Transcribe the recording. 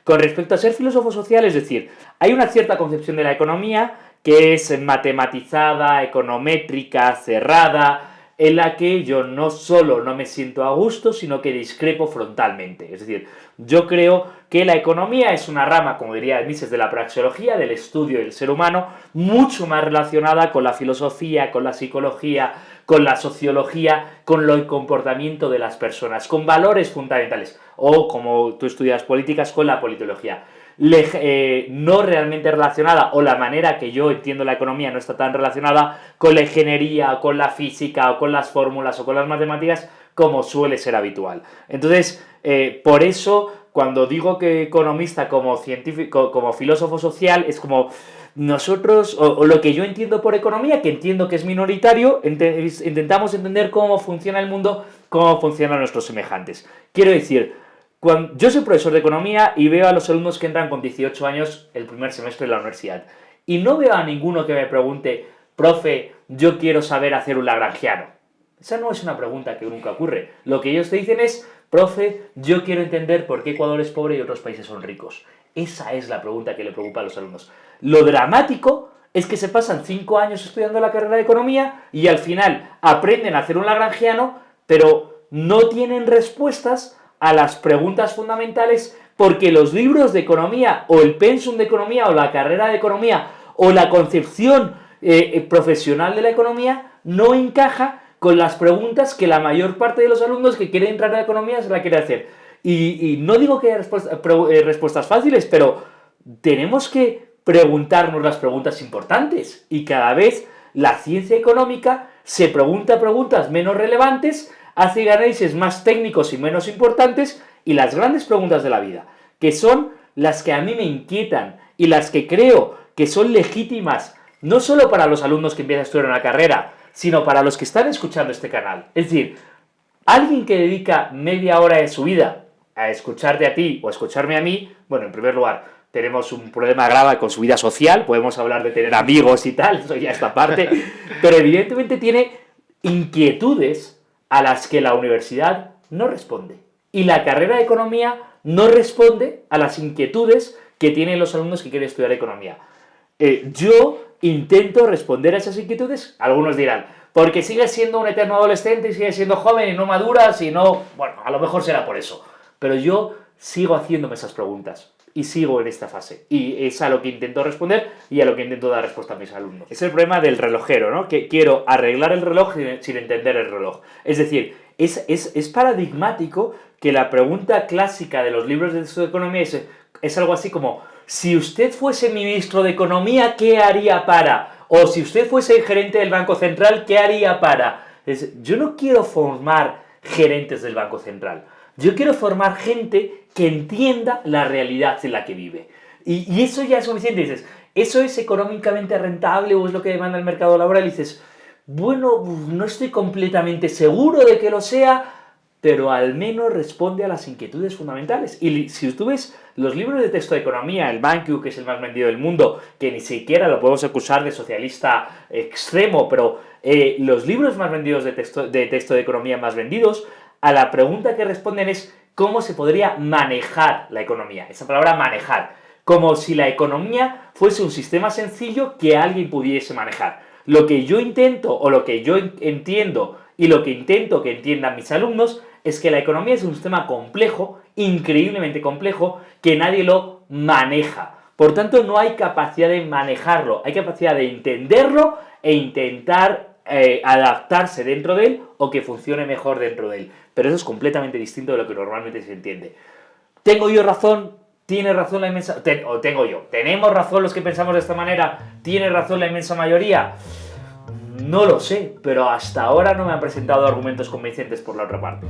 Con respecto a ser filósofo social, es decir, hay una cierta concepción de la economía que es matematizada, econométrica, cerrada, en la que yo no solo no me siento a gusto, sino que discrepo frontalmente. Es decir, yo creo que la economía es una rama, como diría Mises, de la praxeología, del estudio del ser humano, mucho más relacionada con la filosofía, con la psicología, con la sociología, con el comportamiento de las personas, con valores fundamentales, o como tú estudias políticas, con la politología. No realmente relacionada, o la manera que yo entiendo la economía no está tan relacionada con la ingeniería, o con la física, o con las fórmulas, o con las matemáticas, como suele ser habitual. Entonces, por eso, cuando digo que economista como científico, como filósofo social, es como nosotros, o lo que yo entiendo por economía, que entiendo que es minoritario, intentamos entender cómo funciona el mundo, cómo funcionan nuestros semejantes. Quiero decir, yo soy profesor de economía y veo a los alumnos que entran con 18 años el primer semestre de la universidad. Y no veo a ninguno que me pregunte, profe, yo quiero saber hacer un lagrangiano. Esa no es una pregunta que nunca ocurre. Lo que ellos te dicen es, profe, yo quiero entender por qué Ecuador es pobre y otros países son ricos. Esa es la pregunta que le preocupa a los alumnos. Lo dramático es que se pasan 5 años estudiando la carrera de economía y al final aprenden a hacer un lagrangiano, pero no tienen respuestas a las preguntas fundamentales porque los libros de economía o el pensum de economía o la carrera de economía o la concepción profesional de la economía no encaja con las preguntas que la mayor parte de los alumnos que quieren entrar a la economía se la quiere hacer. Y no digo que haya respuestas fáciles, pero tenemos que preguntarnos las preguntas importantes y cada vez la ciencia económica se pregunta preguntas menos relevantes, hace análisis más técnicos y menos importantes y las grandes preguntas de la vida, que son las que a mí me inquietan y las que creo que son legítimas no solo para los alumnos que empiezan a estudiar una carrera, sino para los que están escuchando este canal. Es decir, alguien que dedica media hora de su vida a escucharte a ti o a escucharme a mí, bueno, en primer lugar, tenemos un problema grave con su vida social, podemos hablar de tener amigos y tal, eso ya esta parte, pero evidentemente tiene inquietudes a las que la universidad no responde. Y la carrera de economía no responde a las inquietudes que tienen los alumnos que quieren estudiar economía. Yo intento responder a esas inquietudes, algunos dirán, porque sigues siendo un eterno adolescente y sigues siendo joven y no maduras y no... Bueno, a lo mejor será por eso, pero yo sigo haciéndome esas preguntas y sigo en esta fase. Y es a lo que intento responder y a lo que intento dar respuesta a mis alumnos. Es el problema del relojero, ¿no? Que quiero arreglar el reloj sin entender el reloj. Es decir, es paradigmático que la pregunta clásica de los libros de texto de economía es algo así como, si usted fuese ministro de Economía, ¿qué haría para? O si usted fuese el gerente del Banco Central, ¿qué haría para? Yo no quiero formar gerentes del Banco Central. Yo quiero formar gente que entienda la realidad en la que vive. Y eso ya es suficiente. Dices, ¿eso es económicamente rentable o es lo que demanda el mercado laboral? Y dices, bueno, no estoy completamente seguro de que lo sea, pero al menos responde a las inquietudes fundamentales. Y si tú ves los libros de texto de economía, el Mankiw, que es el más vendido del mundo, que ni siquiera lo podemos acusar de socialista extremo, pero los libros más vendidos de texto de economía más vendidos, a la pregunta que responden es cómo se podría manejar la economía. Esa palabra manejar. Como si la economía fuese un sistema sencillo que alguien pudiese manejar. Lo que yo intento, o lo que yo entiendo, y lo que intento que entiendan mis alumnos, es que la economía es un sistema complejo, increíblemente complejo, que nadie lo maneja. Por tanto, no hay capacidad de manejarlo, hay capacidad de entenderlo e intentar adaptarse dentro de él o que funcione mejor dentro de él. Pero eso es completamente distinto de lo que normalmente se entiende. ¿Tengo yo razón? ¿Tiene razón la inmensa... o tengo yo? ¿Tenemos razón los que pensamos de esta manera? ¿Tiene razón la inmensa mayoría? No lo sé, pero hasta ahora no me han presentado argumentos convincentes por la otra parte.